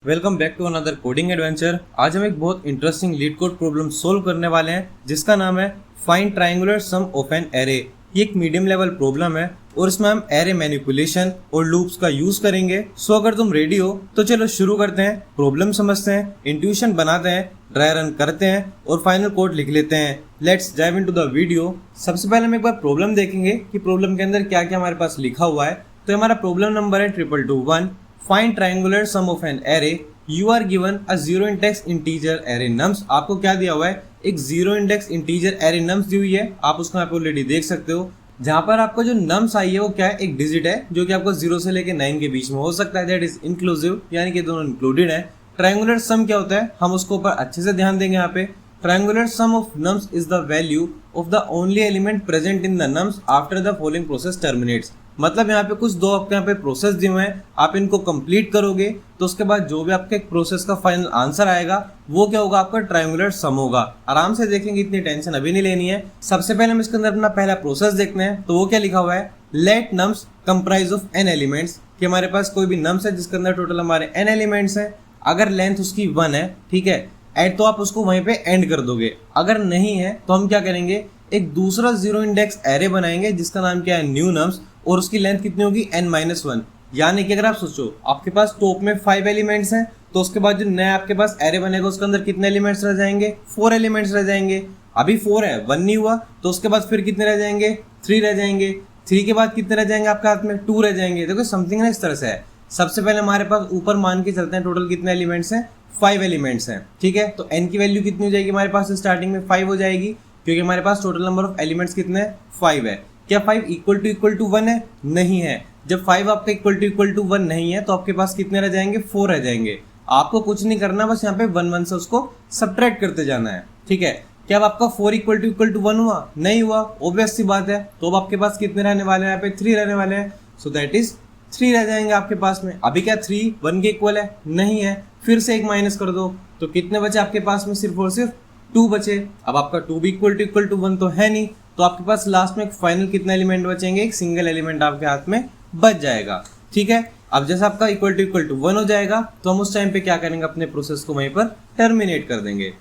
Welcome back to another coding adventure. आज हम एक बहुत interesting LeetCode problem solve करने वाले हैं जिसका नाम है find triangular sum of an array. ये एक मीडियम लेवल प्रॉब्लम है और इसमें हम एरे मैनिपुलेशन और लूप्स का यूज करेंगे। सो अगर तुम रेडी हो तो चलो शुरू करते हैं, प्रॉब्लम समझते हैं, इंट्यूशन बनाते हैं, ड्राई रन करते हैं और फाइनल कोड लिख लेते हैं। Let's dive into the video. सबसे पहले हम एक बार प्रॉब्लम देखेंगे कि प्रॉब्लम के अंदर क्या क्या हमारे पास लिखा हुआ है। तो हमारा प्रॉब्लम नंबर है 222 find triangular sum of an array. You are given a zero index integer array nums. आपको क्या दिया हुआ है? एक zero index integer array nums दी हुई है। आप उसको यहाँ पे ऑलरेडी देख सकते हो, जहां पर आपको जो नम्स आई है वो क्या है? एक डिजिट है जो कि आपको 0 से लेके 9 के बीच में हो सकता है। दैट इज इंक्लूसिव, यानी कि दोनों इंक्लूडेड है। ट्रायंगुलर सम क्या होता है हम उसको ऊपर अच्छे से ध्यान देंगे। यहाँ पे triangular sum of nums is the value of the only element present in the nums after the following process terminates. मतलब यहाँ पे कुछ दो आपके यहाँ पे प्रोसेस दिए हुए हैं, आप इनको कंप्लीट करोगे तो उसके बाद जो भी आपके प्रोसेस का फाइनल आंसर आएगा वो क्या होगा? आपका ट्रायंगुलर सम होगा। आराम से देखेंगे, इतनी टेंशन अभी नहीं लेनी है। सबसे पहले हम इसके अंदर अपना पहला प्रोसेस देखते हैं। तो वो क्या लिखा हुआ है? Let nums comprise of n elements. कि हमारे पास कोई भी नम्स है जिसके अंदर टोटल हमारे एन एलिमेंट्स है। अगर लेंथ उसकी 1 है, ठीक है, एड तो आप उसको वहीं पे एंड कर दोगे। अगर नहीं है तो हम क्या करेंगे? एक दूसरा जीरो इंडेक्स एरे बनाएंगे जिसका नाम क्या है? New nums. और उसकी लेंथ कितनी होगी? n-1। यानी कि अगर आप सोचो आपके पास टॉप में 5 एलिमेंट्स हैं तो उसके बाद जो नया आपके पास एरे बनेगा उसके अंदर कितने एलिमेंट्स रह जाएंगे? 4 एलिमेंट्स रह जाएंगे। अभी 4 है, 1 नहीं हुआ, तो उसके बाद फिर कितने रह जाएंगे? 3 रह जाएंगे। 3 के बाद कितने रह जाएंगे आपके हाथ में? 2 रह जाएंगे। देखो समथिंग ना इस तरह से है। सबसे पहले हमारे पास ऊपर मान के चलते हैं टोटल कितने एलिमेंट्स हैं? 5 एलिमेंट्स हैं, ठीक है। तो n की वैल्यू कितनी हो जाएगी हमारे पास? स्टार्टिंग में 5 हो जाएगी क्योंकि हमारे पास टोटल नंबर ऑफ एलिमेंट्स कितने हैं? 5 है। क्या 5 इक्वल टू 1 है? नहीं है। जब 5 आपका इक्वल टू 1 नहीं है तो आपके पास कितने रह जाएंगे? 4 रह जाएंगे। आपको कुछ नहीं करना, बस यहाँ पे 1 से उसको सब्ट्रैक्ट करते जाना है, ठीक है। क्या अब आपका 4 इक्वल टू 1 हुआ? नहीं हुआ, ऑब्वियस सी बात है। तो अब आपके पास कितने रहने वाले हैं? यहाँ पे 3 रहने वाले हैं। सो दैट इज 3 रह जाएंगे आपके पास में। अभी क्या 3 1 के इक्वल है? नहीं है। फिर से एक माइनस कर दो तो कितने बचे आपके पास में? सिर्फ और सिर्फ 2 बचे। अब आपका 2 भी इक्वल टू 1 तो है नहीं, तो आपके पास लास्ट में एक फाइनल कितना एलिमेंट बचेंगे? एक सिंगल एलिमेंट आपके हाथ में बच जाएगा, ठीक है। अब जैसे आपका इक्वल टू 1 हो जाएगा तो हम उस टाइम पे क्या करेंगे? अपने प्रोसेस को वहीं पर टर्मिनेट कर देंगे,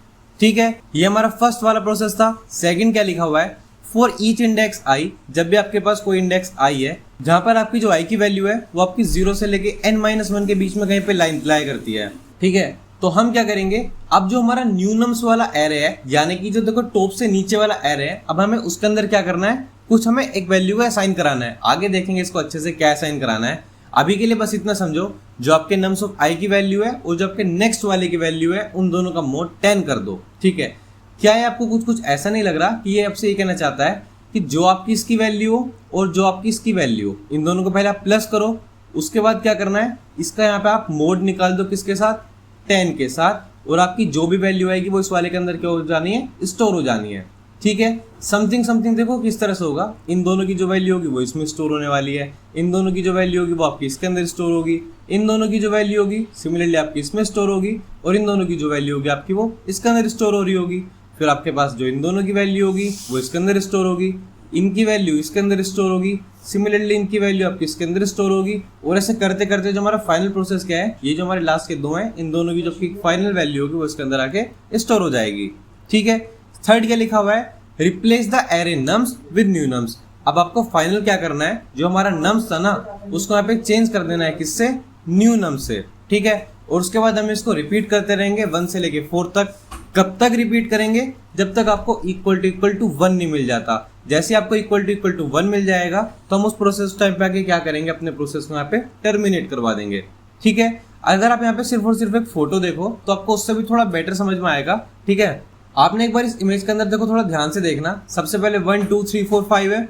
ठीक है। ये हमारा फर्स्ट वाला प्रोसेस था। सेकंड क्या लिखा हुआ है? फॉर ईच इंडेक्स आई। जब भी आपके पास कोई इंडेक्स आई है जहां पर आपकी जो आई की वैल्यू है वो आपकी 0 से लेके n-1 के बीच में कहीं पे लाइन लाई करती है, ठीक है। तो हम क्या करेंगे? अब जो हमारा न्यू नम्स वाला एरे है, यानी कि जो देखो टॉप से नीचे वाला एरे है, अब हमें उसके अंदर क्या करना है? कुछ हमें एक वैल्यू को असाइन कराना है। आगे देखेंगे इसको अच्छे से क्या असाइन कराना है। अभी के लिए बस इतना समझो, जो आपके नम्स ऑफ आई की वैल्यू है और जो आपके नेक्स्ट वाले की वैल्यू है उन दोनों का मोड 10 कर दो, ठीक है। क्या है आपको कुछ ऐसा नहीं लग रहा कि ये आपसे ये कहना चाहता है कि जो आपकी इसकी वैल्यू हो और जो आपकी इसकी वैल्यू, इन दोनों को पहले आप प्लस करो, उसके बाद क्या करना है? इसका यहाँ पे आप मोड निकाल दो, किसके साथ? 10 के साथ। और आपकी जो भी वैल्यू आएगी वो इस वाले के अंदर क्या हो जानी है? स्टोर हो जानी है, ठीक है। समथिंग देखो किस तरह से होगा। इन दोनों की जो वैल्यू होगी वो इसमें स्टोर होने वाली है, इन दोनों की जो वैल्यू होगी वो आपकी इसके अंदर स्टोर होगी, इन दोनों की जो वैल्यू होगी सिमिलरली आपकी इसमें स्टोर होगी, और इन दोनों की जो वैल्यू होगी आपकी वो इसके अंदर स्टोर हो रही होगी। फिर आपके पास जो इन दोनों की वैल्यू होगी वो इसके अंदर स्टोर होगी, इनकी वैल्यू इसके अंदर स्टोर होगी, सिमिलरली इनकी वैल्यू आपकी इसके अंदर स्टोर होगी। और ऐसे करते करते जो हमारा फाइनल प्रोसेस क्या है? ये जो हमारे लास्ट के दो हैं, इन दोनों की जो फाइनल वैल्यू होगी वो इसके अंदर आके स्टोर हो जाएगी, ठीक है। थर्ड क्या लिखा हुआ है? Replace the array nums with new nums. अब आपको फाइनल क्या करना है? जो हमारा नम्स था ना उसको यहाँ पे चेंज कर देना है, किससे? न्यू नम्स से, ठीक है। और उसके बाद हम इसको रिपीट करते रहेंगे 1 से लेके 4 तक। कब तक रिपीट करेंगे? जब तक आपको इक्वल टू 1 नहीं मिल जाता। जैसे आपको इक्वल टू 1 मिल जाएगा तो हम उस प्रोसेस टाइम पे आके क्या करेंगे? अपने प्रोसेस को यहाँ पे टर्मिनेट करवा देंगे, ठीक है। अगर आप यहाँ पे सिर्फ और सिर्फ एक फोटो देखो तो आपको उससे भी थोड़ा बेटर समझ में आएगा, ठीक है। आपने एक बार इस इमेज के अंदर देखो, थोड़ा ध्यान से देखना। सबसे पहले 1 2 3 4 5 है।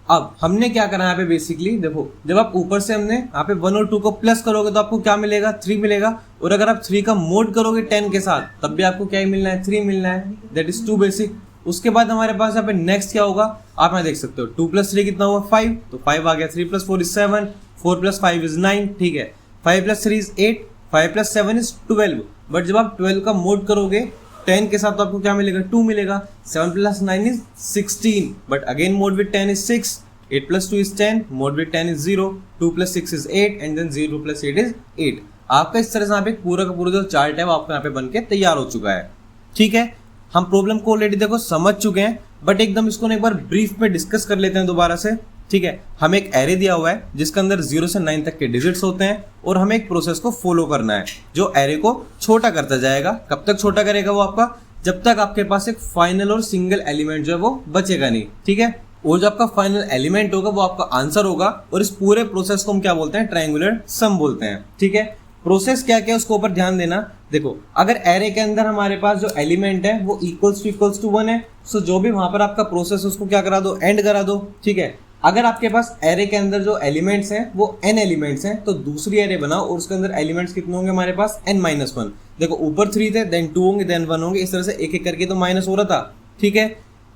अब हमने क्या करा यहाँ पे? बेसिकली देखो, जब आप ऊपर से हमने यहाँ पे 1 और 2 को प्लस करोगे तो आपको क्या मिलेगा? 3 मिलेगा। और अगर आप 3 का मोड करोगे 10 के साथ तब भी आपको क्या ही मिलना है? 3 मिलना है। That is 2 basic. उसके बाद हमारे पास यहाँ पे नेक्स्ट क्या होगा? आप यहाँ देख सकते हो 2 + 3 कितना हुआ? 5। तो 5 आ गया। 3 + 4 इज 7, 4 + 5 इज 9, ठीक है। 5 + 3 इज 8, 5 + 7 इज 12। बट जब आप 12 का मोड करोगे 10 के साथ तो आपको क्या मिलेगा? 2 मिलेगा। 7 + 9 is 16, but again mode with 10 is 6, 8 + 2 is 10, mod with 10 is 0, 2 + 6 is 8, and then 0 + 8 is 8. आपका इस तरह से यहाँ पे पूरा का पूरा जो चार्ट है वो आपका यहाँ पे बन के तैयार हो चुका है। ठीक है, हम प्रॉब्लम को ऑलरेडी देखो समझ चुके हैं, बट एकदम इसको एक बार ब्रीफ में डिस्कस कर लेते हैं दोबारा से। ठीक है, हमें एक एरे दिया हुआ है जिसके अंदर 0 से 9 तक के डिजिट्स होते हैं और हमें एक प्रोसेस को फॉलो करना है जो एरे को छोटा करता जाएगा। कब तक छोटा करेगा वो आपका, जब तक आपके पास एक फाइनल और सिंगल एलिमेंट जो है वो बचेगा नहीं। ठीक है, और जो आपका फाइनल एलिमेंट होगा वो आपका आंसर होगा और इस पूरे प्रोसेस को हम क्या बोलते हैं, ट्रायंगुलर सम बोलते हैं। ठीक है, प्रोसेस क्या क्या है उसके ऊपर ध्यान देना। देखो, अगर एरे के अंदर हमारे पास जो एलिमेंट है वो इक्वल्स टू 1 है, सो जो भी वहां पर आपका प्रोसेस उसको क्या करा दो, एंड करा दो। ठीक है, अगर आपके पास एरे के अंदर जो एलिमेंट्स हैं वो n एलिमेंट्स हैं, तो दूसरी एरे बनाओ और उसके अंदर एलिमेंट्स कितने होंगे हमारे पास, n-1। देखो, ऊपर 3 थे, देन 2 होंगे, देन 1 होंगे, इस तरह से एक एक करके तो माइनस हो रहा था। ठीक है,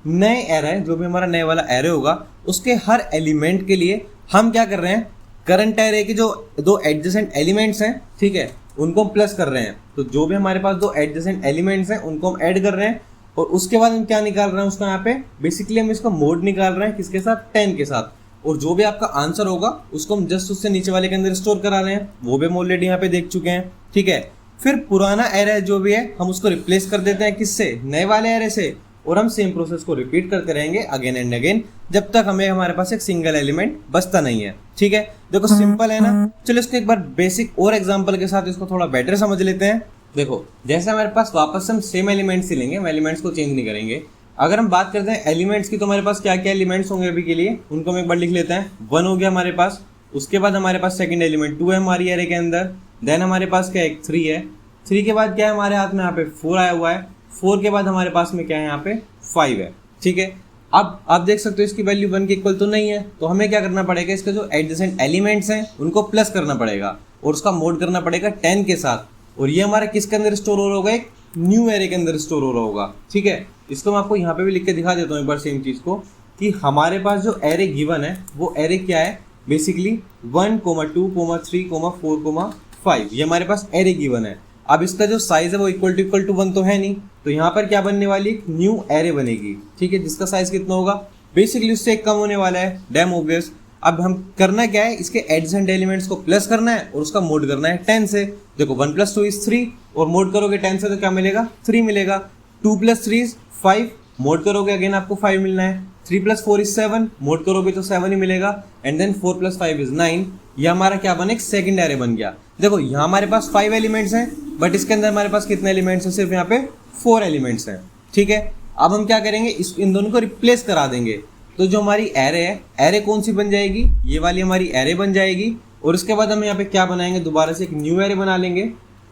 नए एरे जो भी हमारा नए वाला एरे होगा उसके हर एलिमेंट के लिए हम क्या कर रहे हैं, करंट एरे के जो 2 एडजेसेंट एलिमेंट्स हैं, ठीक है, उनको हम प्लस कर रहे हैं। तो जो भी हमारे पास 2 एडजेसेंट एलिमेंट्स हैं उनको हम ऐड कर रहे हैं और उसके बाद हम क्या निकाल रहे हैं उसका, यहाँ पे बेसिकली हम इसका मोड निकाल रहे हैं किसके साथ, 10 के साथ। और जो भी आपका आंसर होगा उसको हम जस्ट उससे नीचे वाले के अंदर स्टोर करा रहे हैं, वो भी हम ऑलरेडी यहाँ पे देख चुके हैं। ठीक है, फिर पुराना एरे जो भी है हम उसको रिप्लेस कर देते हैं किससे, नए वाले एरे से, और हम सेम प्रोसेस को रिपीट करते रहेंगे अगेन एंड अगेन जब तक हमें हमारे पास एक सिंगल एलिमेंट बचता नहीं है। ठीक है, देखो सिंपल है ना। चलो इसको एक बार बेसिक और एग्जांपल के साथ इसको थोड़ा बेटर समझ लेते हैं। देखो, जैसे हमारे पास वापस हम सेम एलिमेंट्स ही लेंगे, हम एलिमेंट्स को चेंज नहीं करेंगे। अगर हम बात करते हैं एलिमेंट्स की, तो हमारे पास क्या क्या एलिमेंट्स होंगे अभी के लिए, उनको हम एक बार लिख लेते हैं। 1 हो गया हमारे पास, उसके बाद हमारे पास सेकंड एलिमेंट 2 है हमारी एरे के अंदर, देन हमारे पास क्या है, 3 है, 3 के बाद क्या है हमारे हाथ में यहाँ पे 4 आया हुआ है, 4 के बाद हमारे पास में क्या है यहाँ पे 5 है। ठीक है, अब आप देख सकते हो इसकी वैल्यू 1 के इक्वल तो नहीं है, तो हमें क्या करना पड़ेगा, इसके जो एडजेसेंट एलिमेंट्स हैं उनको प्लस करना पड़ेगा और उसका मोड करना पड़ेगा 10 के साथ। और ये हमारा किसके अंदर स्टोर हो रहा होगा, एक न्यू एरे के अंदर स्टोर हो रहा होगा। ठीक है, इसको मैं आपको यहाँ पे भी लिख के दिखा देता हूँ एक बार सेम चीज़ को, कि हमारे पास जो एरे गिवन है वो एरे क्या है, बेसिकली 1, 2, 3, 4, 5, ये हमारे पास एरे गिवन है। अब इसका जो साइज है वो इक्वल टू 1 तो है नहीं, तो यहाँ पर क्या बनने वाली, एक न्यू एरे बनेगी। ठीक है, जिसका साइज कितना होगा, बेसिकली उससे एक कम होने वाला है, डैम ऑब्वियस। अब हम करना क्या है, इसके एडजेसेंट एलिमेंट्स को प्लस करना है और उसका मोड करना है 10 से। देखो 1 + 2 = 3 और मोड करोगे 10 से तो क्या मिलेगा, 3 मिलेगा। 2 + 3 = 5, मोड करोगे अगेन आपको 5 मिलना है। 3 + 4 = 7, मोड करोगे तो 7 ही मिलेगा। And then 4 + 5 = 9। ये हमारा क्या बने, एक सेकंड एरे बन गया। देखो यहाँ हमारे पास 5 एलिमेंट्स हैं, बट इसके अंदर हमारे पास कितने एलिमेंट्स हैं, सिर्फ यहाँ पे 4 एलिमेंट्स हैं। ठीक है, अब हम क्या करेंगे, इन दोनों को रिप्लेस करा देंगे। तो जो हमारी एरे है, एरे कौन सी बन जाएगी, ये वाली हमारी एरे बन जाएगी। और उसके बाद हम यहाँ पे क्या बनाएंगे, दोबारा से एक न्यू एरे बना लेंगे,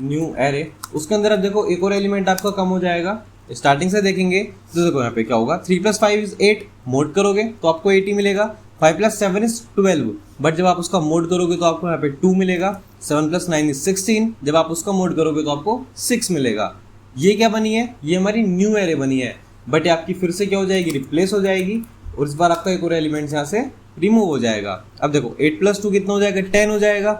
न्यू एरे। उसके अंदर अब देखो एक और एलिमेंट आपका कम हो जाएगा। स्टार्टिंग से देखेंगे तो देखो यहाँ पे क्या होगा, 3 + 5 = 8, मोड करोगे तो आपको 8 ही मिलेगा। 5 + 7 = 12, बट जब आप उसका मोड करोगे तो आपको यहाँ पे 2 मिलेगा। 7 + 9 = 16, जब आप उसका मोड करोगे तो आपको 6 मिलेगा। ये क्या बनी है, ये हमारी न्यू एरे बनी है, बट ये आपकी फिर से क्या हो जाएगी, रिप्लेस हो जाएगी। और इस बार आपका एक और एलिमेंट यहाँ से रिमूव हो जाएगा। अब देखो 8 + 2 कितना हो जाएगा, 10 हो जाएगा।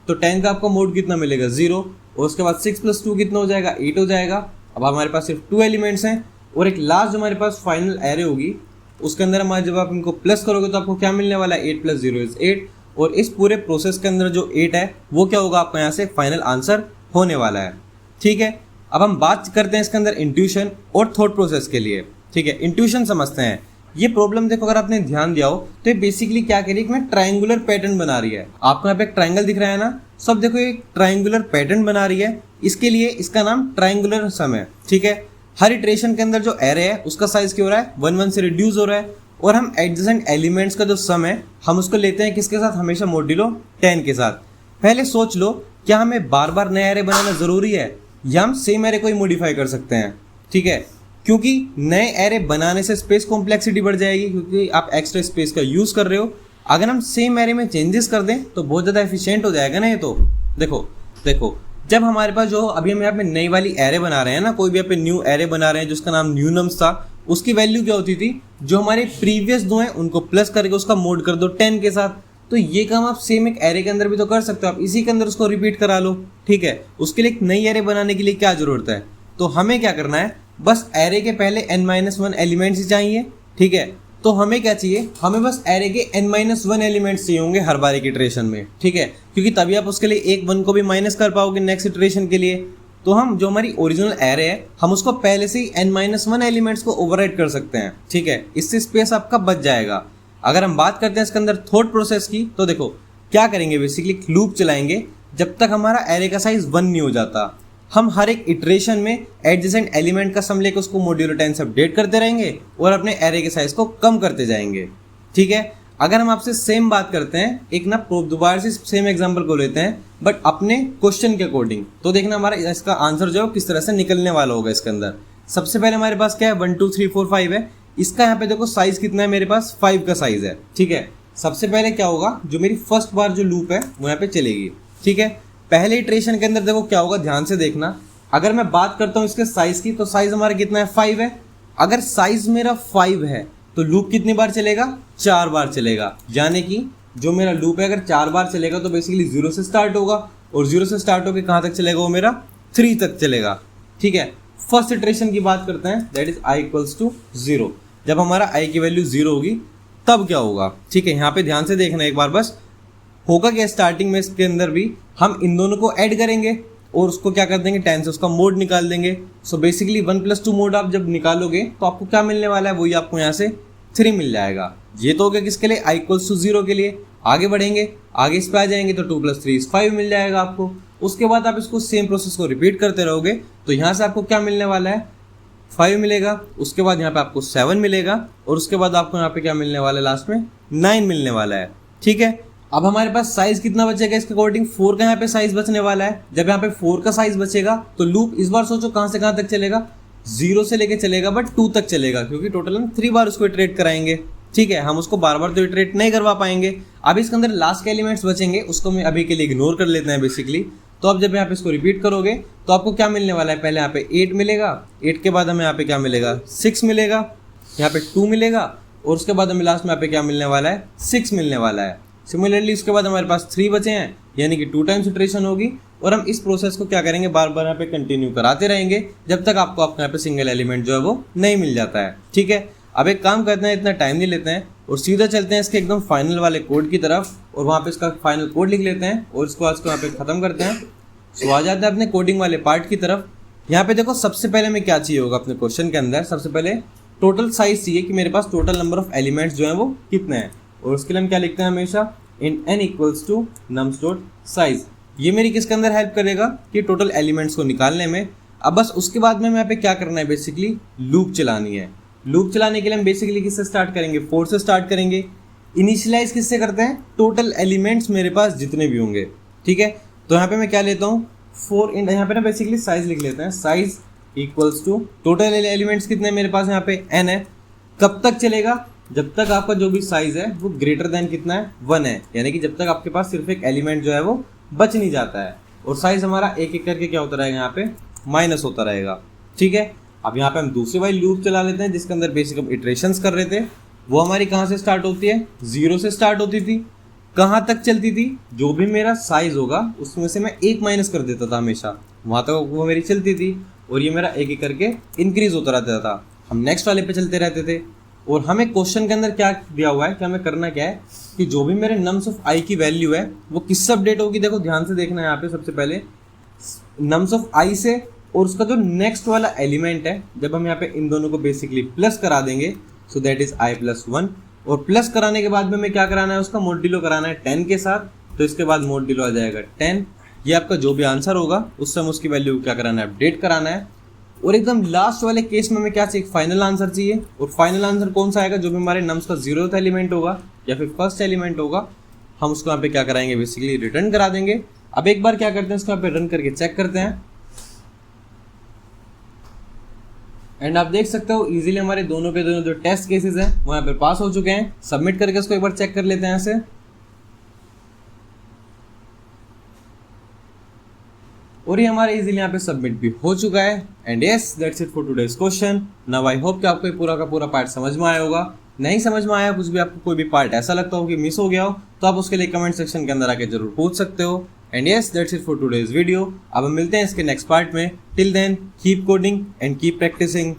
तो 10 का आपको मोड कितना मिलेगा, 0। और उसके बाद 6 + 2 कितना हो जाएगा, 8 हो जाएगा। अब हमारे पास सिर्फ 2 एलिमेंट्स हैं और एक लास्ट जो हमारे पास फाइनल एरे होगी उसके अंदर हमारे, जब आप इनको प्लस करोगे तो आपको क्या मिलने वाला है, 8 + 0 = 8। और इस पूरे प्रोसेस के अंदर जो 8 है वो क्या होगा, आपका यहाँ से फाइनल आंसर होने वाला है। ठीक है, अब हम बात करते हैं इसके अंदर इंट्यूशन और थॉट प्रोसेस के लिए। ठीक है, इंट्यूशन समझते हैं। ये प्रॉब्लम देखो, अगर आपने ध्यान दिया हो तो ये बेसिकली क्या कह रही है, एक ट्रायंगुलर पैटर्न बना रही है। आपको यहाँ पे एक ट्रायंगल दिख रहा है ना, सब देखो एक ट्रायंगुलर पैटर्न बना रही है। इसके लिए इसका नाम ट्रायंगुलर सम है। ठीक है, हर इटरेशन के अंदर जो एरे है उसका साइज क्या हो रहा है, 1 1 से रिड्यूस हो रहा है। और हम एडजेसेंट एलिमेंट्स का जो सम है हम उसको लेते हैं किसके साथ, हमेशा मॉड्यूलो 10 के साथ। पहले सोच लो, क्या हमें बार बार नया एरे बनाना जरूरी है या हम सेम एरे को ही मॉडिफाई कर सकते हैं। ठीक है, क्योंकि नए एरे बनाने से स्पेस कॉम्प्लेक्सिटी बढ़ जाएगी, क्योंकि आप एक्स्ट्रा स्पेस का यूज़ कर रहे हो। अगर हम सेम एरे में चेंजेस कर दें तो बहुत ज़्यादा एफिशिएंट हो जाएगा ना ये। तो देखो जब हमारे पास जो अभी हम यहाँ पे नई वाली एरे बना रहे हैं ना, कोई भी यहाँ पे न्यू एरे बना रहे हैं जिसका नाम न्यूनम्स था, उसकी वैल्यू क्या होती थी, जो हमारे प्रीवियस 2 हैं उनको प्लस करके उसका मोड कर दो 10 के साथ। तो ये काम आप सेम एक एरे के अंदर भी तो कर सकते हो, आप इसी के अंदर उसको रिपीट करा लो। ठीक है, उसके लिए एक नई एरे बनाने के लिए क्या जरूरत है, तो हमें क्या करना है, बस एरे के पहले n-1 एलिमेंट्स ही चाहिए। ठीक है, तो हमें क्या चाहिए, हमें बस एरे के n-1 एलिमेंट्स चाहिए होंगे हर बार एक इटरेशन में, ठीक है, क्योंकि तभी आप उसके लिए एक 1 को भी माइनस कर पाओगे नेक्स्ट इटरेशन के लिए। तो हम जो हमारी ओरिजिनल एरे है हम उसको पहले से ही n-1 एलिमेंट्स को ओवरराइड कर सकते हैं, ठीक है, इससे स्पेस आपका बच जाएगा। अगर हम बात करते हैं इसके अंदर थॉट प्रोसेस की, तो देखो क्या करेंगे, बेसिकली लूप चलाएंगे जब तक हमारा एरे का साइज 1 नहीं हो जाता। हम हर एक इटरेशन में एडजेसेंट एलिमेंट का सम लेकर उसको मॉड्यूलो 10 से अपडेट करते रहेंगे और अपने एरे के साइज को कम करते जाएंगे, ठीक है। अगर हम आपसे सेम बात करते हैं, एक ना दोबारा से सेम एग्जांपल को लेते हैं बट अपने क्वेश्चन के अकॉर्डिंग, तो देखना हमारा इसका आंसर जो है किस तरह से निकलने वाला होगा। इसके अंदर सबसे पहले हमारे पास क्या है, 1 2 3 4 5 है। इसका यहाँ पे देखो साइज कितना है, मेरे पास 5 का साइज है, ठीक है। सबसे पहले क्या होगा, जो मेरी फर्स्ट बार जो लूप है वो यहाँ पे चलेगी, ठीक है। पहले इटरेशन के अंदर देखो क्या होगा, ध्यान से देखना। अगर मैं बात करता हूँ इसके साइज की, तो साइज हमारा कितना है, 5 है। अगर साइज मेरा 5 है तो लूप कितनी बार चलेगा, 4 बार चलेगा। यानी कि जो मेरा लूप है अगर 4 बार चलेगा तो बेसिकली 0 से स्टार्ट होगा और 0 से स्टार्ट होकर कहाँ तक चलेगा, वो मेरा 3 तक चलेगा, ठीक है। फर्स्ट इटरेशन की बात करते हैं, that is i equals to 0। जब हमारा i की वैल्यू 0 होगी तब क्या होगा, ठीक है। यहाँ पे ध्यान से देखना एक बार, बस होगा क्या, स्टार्टिंग में इसके अंदर भी हम इन दोनों को ऐड करेंगे और उसको क्या कर देंगे, 10 से उसका मोड निकाल देंगे। सो बेसिकली 1+2 मोड आप जब निकालोगे तो आपको क्या मिलने वाला है, वही आपको यहाँ से 3 मिल जाएगा। ये तो हो गया किसके लिए, i इक्वल्स टू 0 के लिए। आगे बढ़ेंगे, आगे इस पे आ जाएंगे तो 2 + 3 5 मिल जाएगा आपको। उसके बाद आप इसको सेम प्रोसेस को रिपीट करते रहोगे तो यहाँ से आपको क्या मिलने वाला है, 5 मिलेगा। उसके बाद यहाँ पे आपको 7 मिलेगा और उसके बाद आपको यहाँ पे क्या मिलने वाला है, लास्ट में 9 मिलने वाला है, ठीक है। अब हमारे पास साइज कितना बचेगा इसके अकॉर्डिंग, 4 का यहाँ पे साइज बचने वाला है। जब यहाँ पे 4 का साइज बचेगा तो लूप इस बार सोचो कहाँ से कहाँ तक चलेगा, 0 से लेके चलेगा बट 2 तक चलेगा, क्योंकि टोटल हम 3 बार उसको इटरेट कराएंगे, ठीक है। हम उसको बार बार तो इटरेट नहीं करवा पाएंगे। अब इसके अंदर लास्ट के एलिमेंट्स बचेंगे, उसको मैं अभी के लिए इग्नोर कर लेते हैं बेसिकली। तो अब जब यहाँ पे इसको रिपीट करोगे तो आपको क्या मिलने वाला है, पहले यहाँ पे 8 मिलेगा, 8 के बाद हमें यहाँ पे क्या मिलेगा, 6 मिलेगा, यहाँ पे 2 मिलेगा और उसके बाद हमें लास्ट में यहाँ पे क्या मिलने वाला है, 6 मिलने वाला है। सिमिलरली उसके बाद हमारे पास 3 बचे हैं, यानी कि 2 टाइम्स इटरेशन होगी और हम इस प्रोसेस को क्या करेंगे, बार बार यहाँ पे कंटिन्यू कराते रहेंगे जब तक आपको आपके यहाँ पे सिंगल एलिमेंट जो है वो नहीं मिल जाता है, ठीक है। अब एक काम करते हैं, इतना टाइम नहीं लेते हैं और सीधा चलते हैं इसके एकदम फाइनल वाले कोड की तरफ और वहाँ पे इसका फाइनल कोड लिख लेते हैं और इसको आज को यहाँ पे ख़त्म करते हैं। सो आ जाते हैं अपने कोडिंग वाले पार्ट की तरफ। यहाँ पे देखो सबसे पहले हमें क्या चाहिए होगा अपने क्वेश्चन के अंदर, सबसे पहले टोटल साइज चाहिए कि मेरे पास टोटल नंबर ऑफ एलिमेंट्स जो हैं वो कितने हैं, और उसके लिए हम क्या लिखते हैं हमेशा, int n equals to nums dot size. ये मेरी किसके अंदर हेल्प करेगा कि टोटल एलिमेंट्स को निकालने में। अब बस उसके बाद में यहाँ पे क्या करना है, बेसिकली लूप चलानी है। लूप चलाने के लिए हम बेसिकली किससे स्टार्ट करेंगे, 4 से स्टार्ट करेंगे। इनिशियलाइज किससे करते हैं, टोटल एलिमेंट्स मेरे पास जितने भी होंगे, ठीक है। तो यहाँ पे मैं क्या लेता हूँ, 4 इन, यहाँ पे ना बेसिकली साइज लिख लेते हैं, size equals to total elements कितने मेरे पास यहाँ पे n है। कब तक चलेगा, जब तक आपका जो भी साइज है वो ग्रेटर देन कितना है, 1 है, यानी कि जब तक आपके पास सिर्फ एक एलिमेंट जो है वो बच नहीं जाता है और साइज हमारा एक एक करके क्या होता रहेगा, यहाँ पे माइनस होता रहेगा, ठीक है। अब यहाँ पे हम दूसरी वाली लूप चला लेते हैं जिसके अंदर बेसिक हम इटरेशंस कर रहे थे। वो हमारी कहाँ से स्टार्ट होती है, 0 से स्टार्ट होती थी। कहाँ तक चलती थी, जो भी मेरा साइज होगा उसमें से मैं 1 माइनस कर देता था हमेशा, वहाँ तक वो मेरी चलती थी और ये मेरा एक एक करके इंक्रीज होता रहता था। हम नेक्स्ट वाले पे चलते रहते थे और हमें क्वेश्चन के अंदर क्या दिया हुआ है कि हमें करना क्या है कि जो भी मेरे नम्स ऑफ i की वैल्यू है वो किससे अपडेट होगी। देखो ध्यान से देखना है यहाँ पे, सबसे पहले नम्स ऑफ i से और उसका जो नेक्स्ट वाला एलिमेंट है, जब हम यहाँ पे इन दोनों को बेसिकली प्लस करा देंगे, सो दैट इज i + 1। और प्लस कराने के बाद में हमें क्या कराना है, उसका मोडिलो कराना है 10 के साथ, तो इसके बाद मोडिलो आ जाएगा 10। ये आपका जो भी आंसर होगा उससे हम उसकी वैल्यू क्या कराना है, अपडेट कराना है। और एकदम लास्ट वाले केस में हमें क्या चाहिए, फाइनल आंसर चाहिए। और फाइनल आंसर कौन सा आएगा, जो भी हमारे नम्स का 0th एलिमेंट होगा या फिर फर्स्ट एलिमेंट होगा, हम उसको यहाँ पे क्या कराएंगे, बेसिकली रिटर्न करा देंगे। अब एक बार क्या करते हैं, इसको यहाँ पे रन करके चेक करते हैं एंड आप देख सकते हो इजीली हमारे दोनों के दोनों जो टेस्ट केसेस हैं वो यहाँ पे पास हो चुके हैं। सबमिट करके इसको एक बार चेक कर लेते हैं ऐसे। और ये हमारे इजीली यहाँ पे सबमिट भी हो चुका है। And yes, that's it for today's question. Now I hope कि आपको ये पूरा का पूरा पार्ट समझ में आया होगा। नहीं समझ में आया, कुछ भी आपको कोई भी पार्ट ऐसा लगता हो कि मिस हो गया हो, तो आप उसके लिए कमेंट सेक्शन के अंदर आके जरूर पूछ सकते हो। And yes, that's it for today's video. अब हम मिलते हैं इसके नेक्स्ट पार्ट में। Till then keep coding and keep practising.